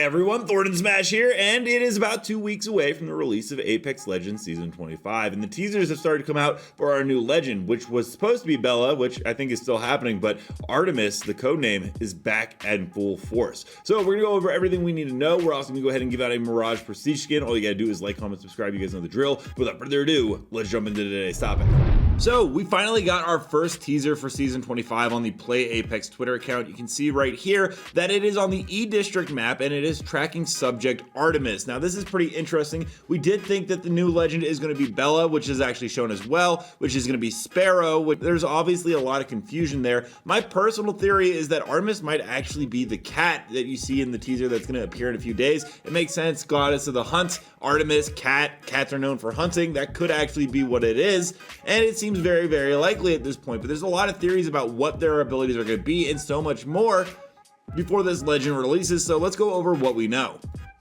Hey everyone, Thordan Smash here, and it is about 2 weeks away from the release of Apex Legends Season 25, and the teasers have started to come out for our new legend, which was supposed to be Bella, which I think is still happening, but Artemis, the codename, is back in full force. So we're gonna go over everything we need to know. We're also gonna go ahead and give out a Mirage Prestige skin. All you gotta do is like, comment, subscribe. You guys know the drill. Without further ado, let's jump into today's topic. So we finally got our first teaser for Season 25 on the Play Apex Twitter account. You can see right here that it is on the E District map and it is tracking subject Artemis. Now this is pretty interesting. We did think that the new legend is going to be Bella, which is actually shown as well, which is going to be Sparrow. There's obviously a lot of confusion there. My personal theory is that Artemis might actually be the cat that you see in the teaser that's going to appear in a few days. It makes sense, goddess of the hunt, Artemis, cat. Cats are known for hunting. That could actually be what it is, and it seems very, very likely at this point. But there's a lot of theories about what their abilities are going to be and so much more before this legend releases, so let's go over what we know.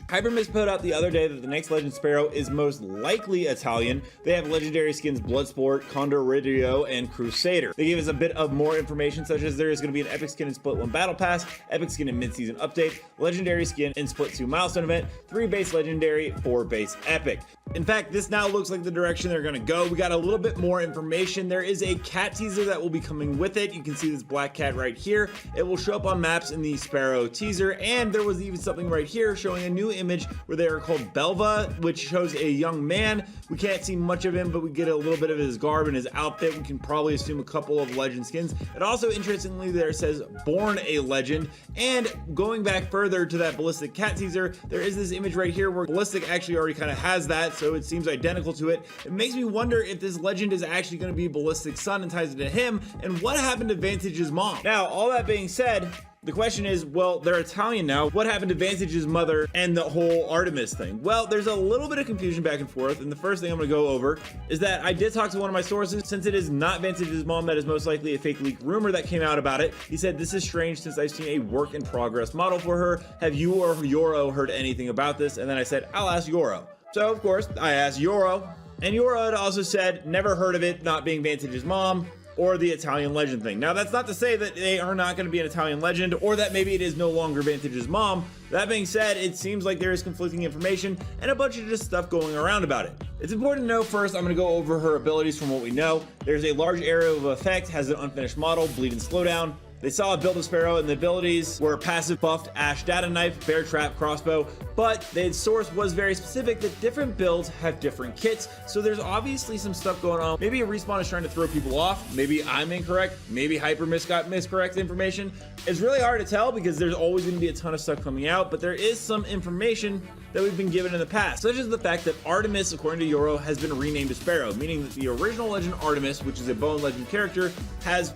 Hypermist put out the other day that the next Legend Sparrow is most likely Italian. They have legendary skins Bloodsport, Condoridio, and Crusader. They gave us a bit of more information, such as there is going to be an epic skin in Split 1 Battle Pass, epic skin in mid-season update, legendary skin in Split 2 Milestone event, 3 base legendary, 4 base epic. In fact, this now looks like the direction they're going to go. We got a little bit more information. There is a cat teaser that will be coming with it. You can see this black cat right here. It will show up on maps in the Sparrow teaser, and there was even something right here showing a new image where they are called Belva, which shows a young man. We can't see much of him, but we get a little bit of his garb and his outfit. We can probably assume a couple of legend skins. It also, interestingly, there says Born a Legend. And going back further to that Ballistic cat teaser, there is this image right here where Ballistic actually already kind of has that, so it seems identical to it. It makes me wonder if this legend is actually going to be Ballistic's son and ties it to him, and what happened to Vantage's mom. Now, all that being said, the question is, well, they're Italian now. What happened to Vantage's mother and the whole Artemis thing? Well, there's a little bit of confusion back and forth, and the first thing I'm gonna go over is that I did talk to one of my sources. Since it is not Vantage's mom, that is most likely a fake leak rumor that came out about it. He said, this is strange since I've seen a work in progress model for her. Have you or Yoro heard anything about this? And then I said, I'll ask Yoro. So of course, I asked Yoro, and Yoro had also said, never heard of it not being Vantage's mom, or the Italian legend thing. Now that's not to say that they are not going to be an Italian legend, or that maybe it is no longer Vantage's mom. That being said, it seems like there is conflicting information and a bunch of just stuff going around about it. It's important to know first, I'm going to go over her abilities from what we know. There's a large area of effect, has an unfinished model, bleed and slow down. They saw a build of Sparrow, and the abilities were passive buffed Ash Data Knife, Bear Trap, Crossbow, but the source was very specific that different builds have different kits, so there's obviously some stuff going on. Maybe a respawn is trying to throw people off, maybe I'm incorrect, maybe Hypermist got miscorrect information. It's really hard to tell because there's always going to be a ton of stuff coming out, but there is some information that we've been given in the past, such as the fact that Artemis, according to Yoro, has been renamed to Sparrow, meaning that the original legend Artemis, which is a Bone Legend character, has,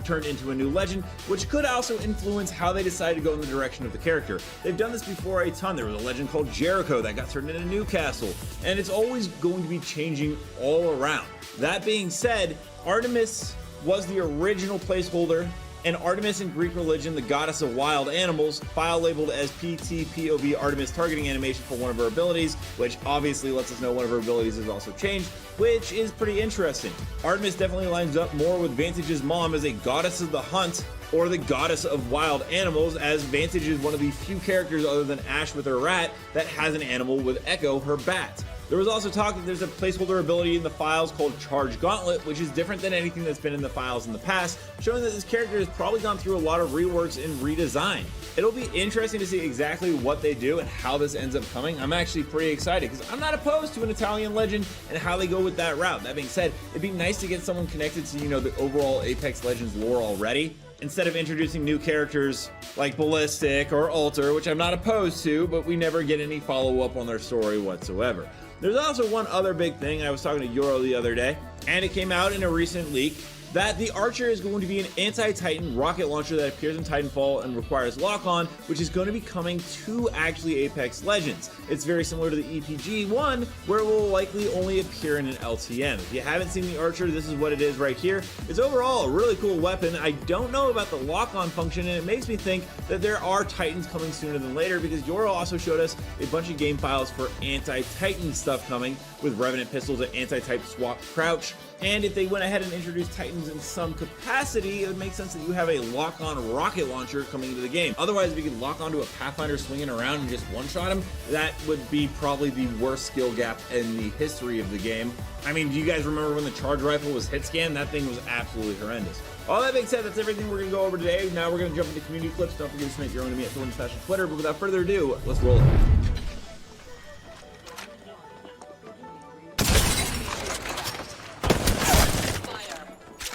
turned into a new legend, which could also influence how they decide to go in the direction of the character. They've done this before a ton. There was a legend called Jericho that got turned into Newcastle, and it's always going to be changing all around. That being said, Artemis was the original placeholder, and Artemis in Greek religion, the goddess of wild animals, file labeled as PTPOV Artemis targeting animation for one of her abilities, which obviously lets us know one of her abilities has also changed, which is pretty interesting. Artemis definitely lines up more with Vantage's mom as a goddess of the hunt, or the goddess of wild animals, as Vantage is one of the few characters other than Ash with her rat that has an animal with Echo, her bat. There was also talk that there's a placeholder ability in the files called Charge Gauntlet, which is different than anything that's been in the files in the past, showing that this character has probably gone through a lot of reworks and redesign. It'll be interesting to see exactly what they do and how this ends up coming. I'm actually pretty excited because I'm not opposed to an Italian legend and how they go with that route. That being said, it'd be nice to get someone connected to, the overall Apex Legends lore already, instead of introducing new characters like Ballistic or Alter, which I'm not opposed to, but we never get any follow-up on their story whatsoever. There's also one other big thing. I was talking to Yoro the other day, and it came out in a recent leak that the Archer is going to be an anti-Titan rocket launcher that appears in Titanfall and requires lock-on, which is going to be coming to actually Apex Legends. It's very similar to the EPG one, where it will likely only appear in an LTM. If you haven't seen the Archer, this is what it is right here. It's overall a really cool weapon. I don't know about the lock-on function, and it makes me think that there are Titans coming sooner than later, because Yoro also showed us a bunch of game files for anti-Titan stuff coming, with Revenant pistols and anti-type swap crouch. And if they went ahead and introduced Titan Legends in some capacity, it would make sense that you have a lock-on rocket launcher coming into the game. Otherwise, if you could lock onto a Pathfinder swinging around and just one-shot him, that would be probably the worst skill gap in the history of the game. I mean, do you guys remember when the charge rifle was hit scan? That thing was absolutely horrendous. All that being said, that's everything we're going to go over today. Now we're going to jump into community clips. Don't forget to submit your own to me at Thordan on Twitter. But without further ado, let's roll it.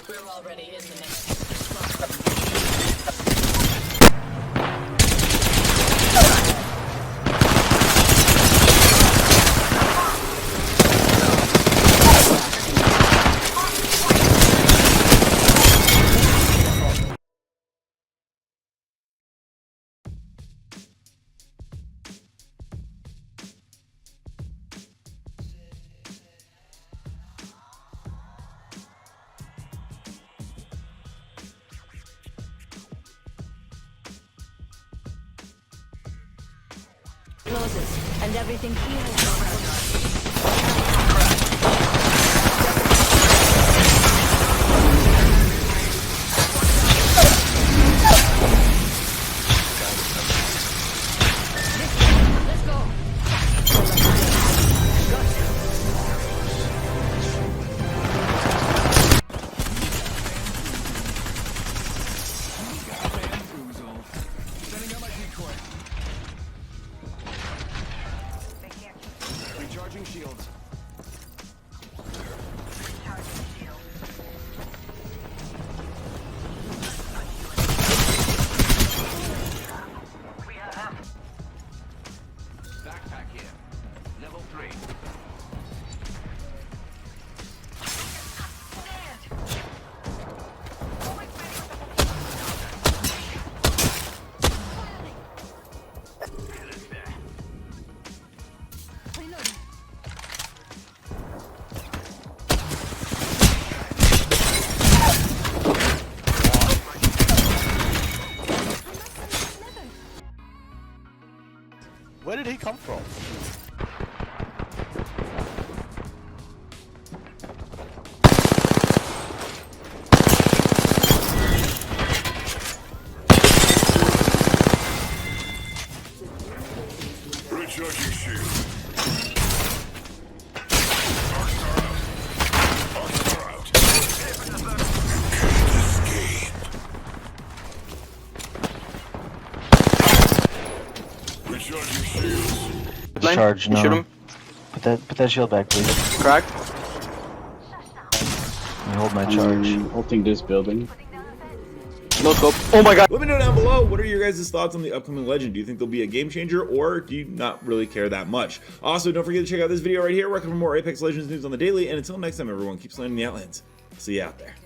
We're already in the next. Closes, and everything here is let's go. Setting up my decoy. Recharging shields. Backpack here. Level 3. Where did he come from? Recharging shield. Recharging shields. Charge, no. Shoot him. Put that shield back, please. Cracked. Let me hold my charge. Holding this building. No scope. Oh my god. Let me know down below, what are your guys' thoughts on the upcoming Legend? Do you think they'll be a game changer, or do you not really care that much? Also, don't forget to check out this video right here. We're covering more Apex Legends news on the daily, and until next time, everyone, keep slamming the Outlands. See you out there.